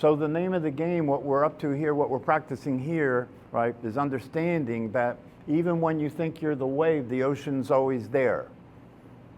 So the name of the game, what we're up to here, what we're practicing here, right, is understanding that even when you think you're the wave, the ocean's always there,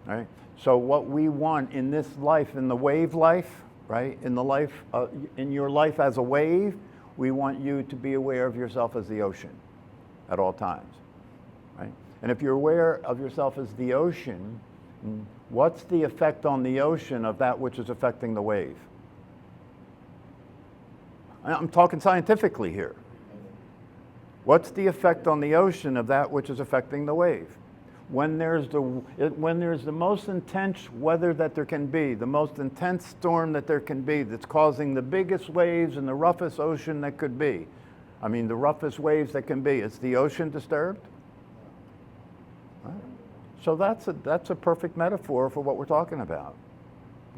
right? So what we want in this life, in the wave life, right, in the life, in your life as a wave, we want you to be aware of yourself as the ocean at all times, right? And if you're aware of yourself as the ocean, what's the effect on the ocean of that which is affecting the wave? I'm talking scientifically here. What's the effect on the ocean of that which is affecting the wave? When there's the most intense weather that there can be, the most intense storm that there can be, that's causing the biggest waves in the roughest ocean that could be. I mean, the roughest waves that can be. Is the ocean disturbed? Right. So that's a perfect metaphor for what we're talking about.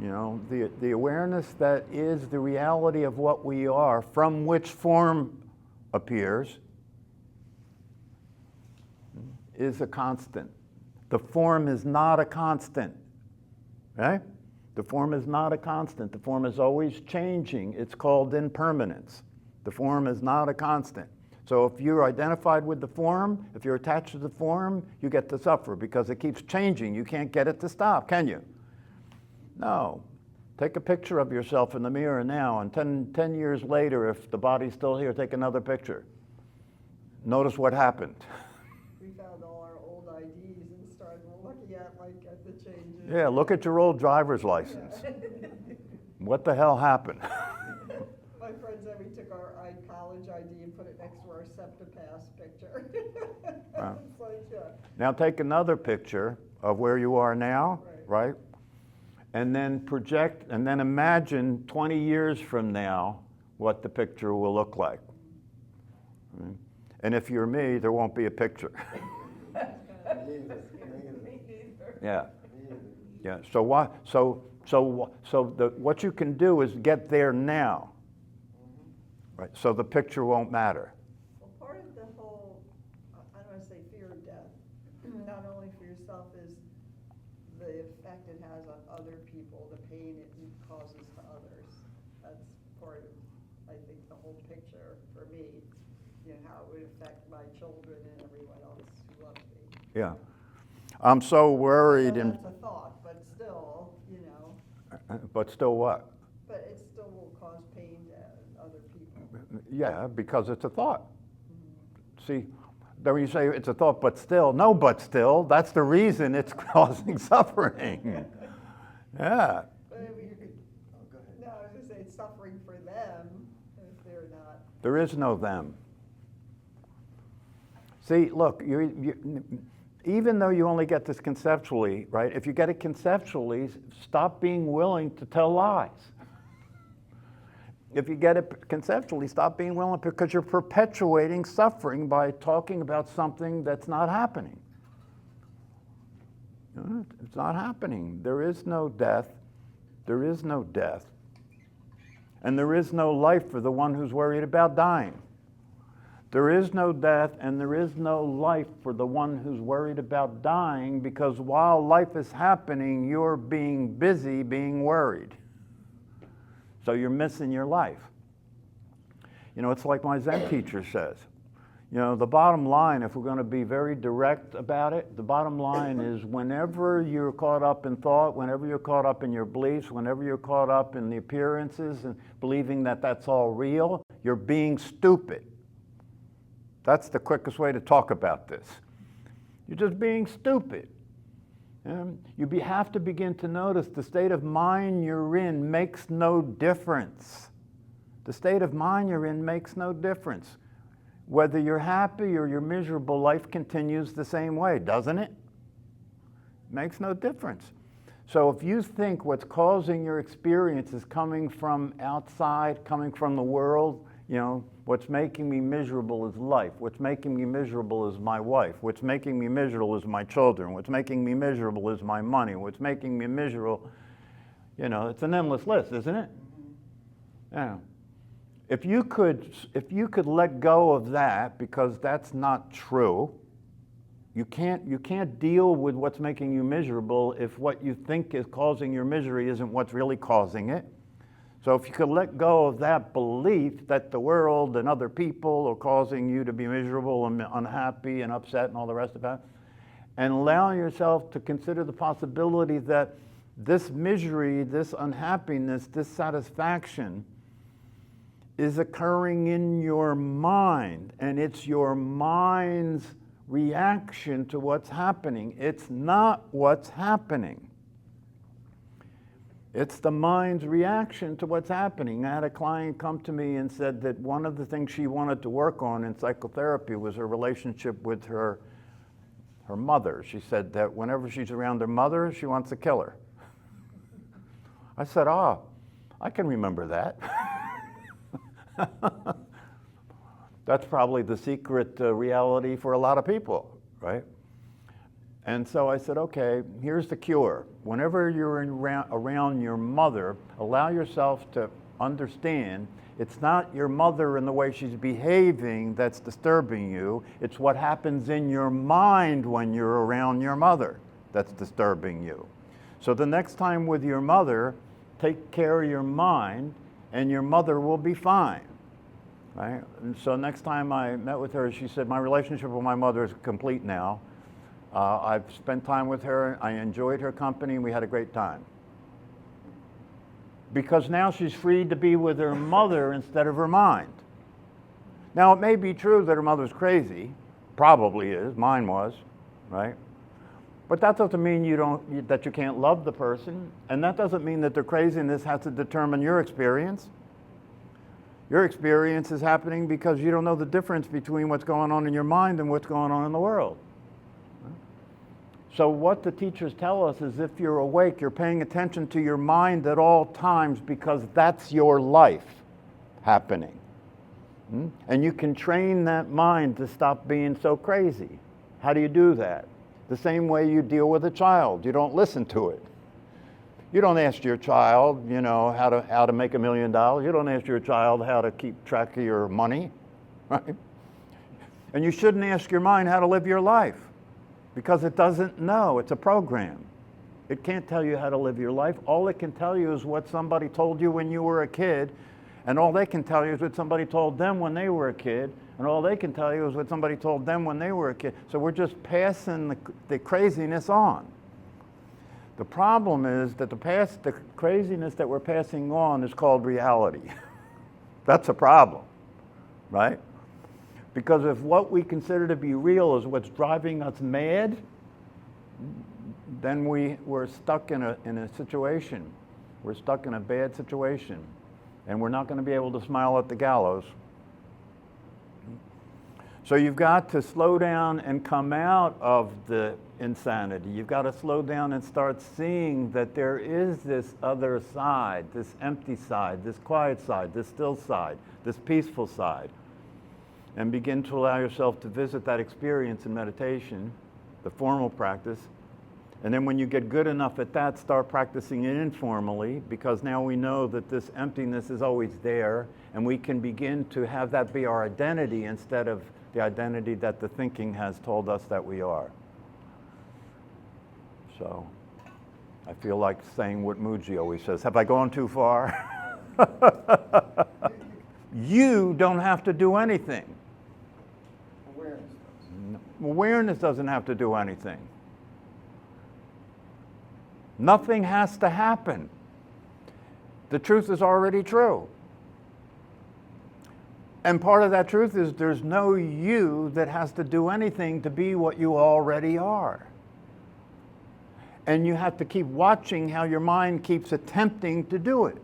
You know, the awareness that is the reality of what we are, from which form appears, is a constant. The form is not a constant, right? The form is not a constant. The form is always changing. It's called impermanence. The form is not a constant. So if you're identified with the form, if you're attached to the form, you get to suffer because it keeps changing. You can't get it to stop, can you? No. Take a picture of yourself in the mirror now, and 10 years later, if the body's still here, take another picture. Notice what happened. We found all our old IDs and started looking at the changes. Yeah, look at your old driver's license. Yeah. What the hell happened? My friend said we took our college ID and put it next to our SEPTA pass picture. Wow. It's like, yeah. Now take another picture of where you are now, right? And then project, and then imagine 20 years from now what the picture will look like. Right? And if you're me, there won't be a picture. Yeah. Yeah. So what? What you can do is get there now, right? So the picture won't matter. Well, part of the whole, I don't want to say fear of death, not only for yourself, is the effect it has on other people, the pain it causes to others. That's part of, I think, the whole picture for me. You know, how it would affect my children and everyone else who loves me. Yeah. I'm so worried. So that's a thought, but still, you know. But still what? But it still will cause pain to other people. Yeah, because it's a thought. See, then when you say it's a thought, but still, no, but still, that's the reason it's causing suffering. Yeah. But I mean, go ahead. no, I was going to say it's suffering for them if they're not. There is no them. See, look, even though you only get this conceptually, right? If you get it conceptually, stop being willing to tell lies. If you get it conceptually, stop being willing, because you're perpetuating suffering by talking about something that's not happening. It's not happening. There is no death. There is no death. And there is no life for the one who's worried about dying. There is no death and there is no life for the one who's worried about dying, because while life is happening, you're being busy being worried. So you're missing your life. You know, it's like my Zen teacher says. You know, the bottom line, if we're going to be very direct about it, the bottom line is whenever you're caught up in thought, whenever you're caught up in your beliefs, whenever you're caught up in the appearances and believing that that's all real, you're being stupid. That's the quickest way to talk about this. You're just being stupid. You have to begin to notice the state of mind you're in makes no difference. The state of mind you're in makes no difference. Whether you're happy or you're miserable, life continues the same way, doesn't it? Makes no difference. So if you think what's causing your experience is coming from outside, coming from the world, you know, what's making me miserable is life. What's making me miserable is my wife. What's making me miserable is my children. What's making me miserable is my money. What's making me miserable, you know, it's an endless list, isn't it? Yeah. If you could let go of that, because that's not true, you can't deal with what's making you miserable if what you think is causing your misery isn't what's really causing it. So if you could let go of that belief that the world and other people are causing you to be miserable and unhappy and upset and all the rest of that, and allow yourself to consider the possibility that this misery, this unhappiness, this satisfaction is occurring in your mind, and it's your mind's reaction to what's happening. It's not what's happening. It's the mind's reaction to what's happening. I had a client come to me and said that one of the things she wanted to work on in psychotherapy was her relationship with her mother. She said that whenever she's around her mother, she wants to kill her. I said, I can remember that. That's probably the secret reality for a lot of people, right? And so I said, okay, here's the cure. Whenever you're around your mother, allow yourself to understand it's not your mother and the way she's behaving that's disturbing you. It's what happens in your mind when you're around your mother that's disturbing you. So the next time with your mother, take care of your mind and your mother will be fine. Right? And so next time I met with her, she said, my relationship with my mother is complete now. I've spent time with her, I enjoyed her company, we had a great time. Because now she's free to be with her mother instead of her mind. Now it may be true that her mother's crazy, probably is, mine was, right? But that doesn't mean that you can't love the person, and that doesn't mean that their craziness has to determine your experience. Your experience is happening because you don't know the difference between what's going on in your mind and what's going on in the world. So what the teachers tell us is if you're awake, you're paying attention to your mind at all times because that's your life happening. And you can train that mind to stop being so crazy. How do you do that? The same way you deal with a child. You don't listen to it. You don't ask your child, how to make $1 million. You don't ask your child how to keep track of your money, right? And you shouldn't ask your mind how to live your life because it doesn't know. It's a program. It can't tell you how to live your life. All it can tell you is what somebody told you when you were a kid, and all they can tell you is what somebody told them when they were a kid, and all they can tell you is what somebody told them when they were a kid. So we're just passing the craziness on. The problem is that the craziness that we're passing on is called reality. That's a problem, right? Because if what we consider to be real is what's driving us mad, then we're stuck in a situation. We're stuck in a bad situation, and we're not going to be able to smile at the gallows. So you've got to slow down and come out of the insanity. You've got to slow down and start seeing that there is this other side, this empty side, this quiet side, this still side, this peaceful side. And begin to allow yourself to visit that experience in meditation, the formal practice. And then when you get good enough at that, start practicing it informally, because now we know that this emptiness is always there, and we can begin to have that be our identity instead of the identity that the thinking has told us that we are. So I feel like saying what Muji always says, have I gone too far? You don't have to do anything. Awareness doesn't have to do anything. Nothing has to happen. The truth is already true. And part of that truth is there's no you that has to do anything to be what you already are. And you have to keep watching how your mind keeps attempting to do it. So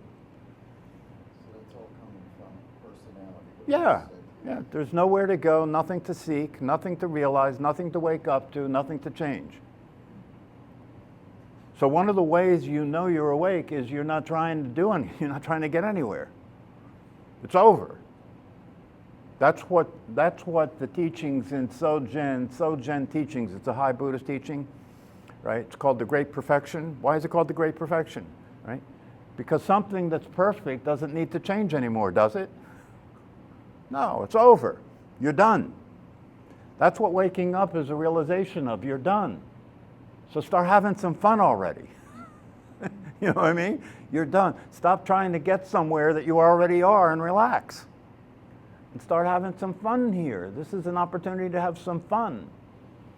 that's all coming from personality. Yeah, there's nowhere to go, nothing to seek, nothing to realize, nothing to wake up to, nothing to change. So one of the ways you know you're awake is you're not trying to do anything, you're not trying to get anywhere. It's over. That's what the teachings in Sogen teachings, it's a high Buddhist teaching, right? It's called the Great Perfection. Why is it called the Great Perfection, right? Because something that's perfect doesn't need to change anymore, does it? No, it's over. You're done. That's what waking up is a realization of. You're done. So start having some fun already. You know what I mean? You're done. Stop trying to get somewhere that you already are and relax. And start having some fun here. This is an opportunity to have some fun.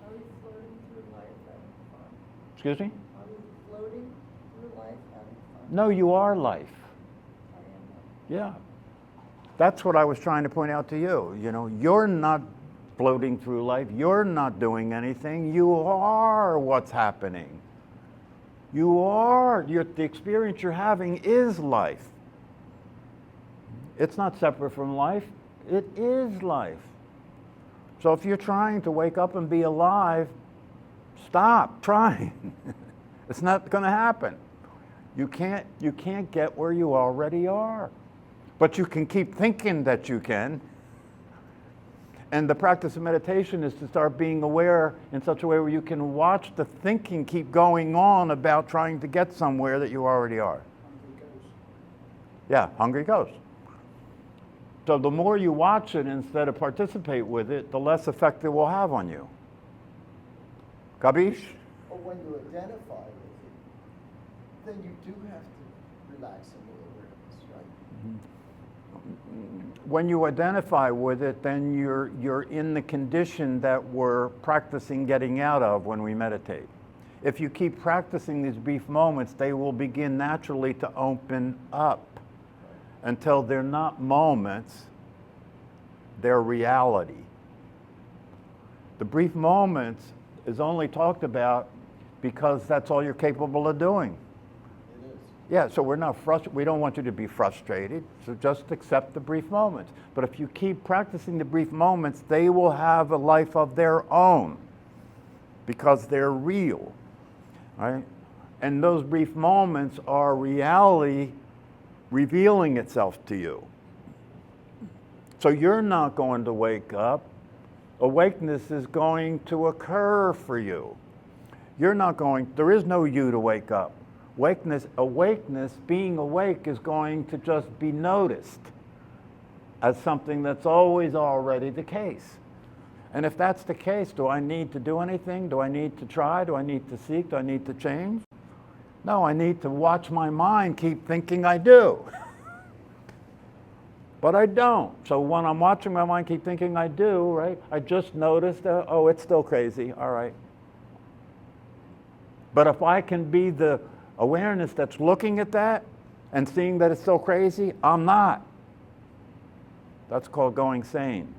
Are we floating through life having fun? Excuse me? Are we floating through life having fun? No, you are life. I am. Yeah. That's what I was trying to point out to you. You know, you're not floating through life. You're not doing anything. You are what's happening. You are. The experience you're having is life. It's not separate from life. It is life. So if you're trying to wake up and be alive, stop trying. It's not going to happen. You can't get where you already are. But you can keep thinking that you can. And the practice of meditation is to start being aware in such a way where you can watch the thinking keep going on about trying to get somewhere that you already are. Hungry ghost. Yeah, hungry ghost. So the more you watch it instead of participate with it, the less effect it will have on you. Kabish? Or when you identify with it, then you do have to relax in the awareness, right? When you identify with it, then you're in the condition that we're practicing getting out of when we meditate. If you keep practicing these brief moments, they will begin naturally to open up until they're not moments, they're reality. The brief moments is only talked about because that's all you're capable of doing. It is. Yeah, so we're not frustrated. We don't want you to be frustrated. So just accept the brief moments. But if you keep practicing the brief moments, they will have a life of their own because they're real, right? And those brief moments are reality revealing itself to you. So you're not going to wake up. Awakeness is going to occur for you. You're not going, there is no you to wake up. Awakeness, being awake is going to just be noticed as something that's always already the case. And if that's the case, do I need to do anything? Do I need to try? Do I need to seek? Do I need to change? No, I need to watch my mind keep thinking I do. But I don't. So when I'm watching my mind keep thinking I do, right, I just noticed, oh, it's still crazy, all right. But if I can be the awareness that's looking at that and seeing that it's still crazy, I'm not. That's called going sane.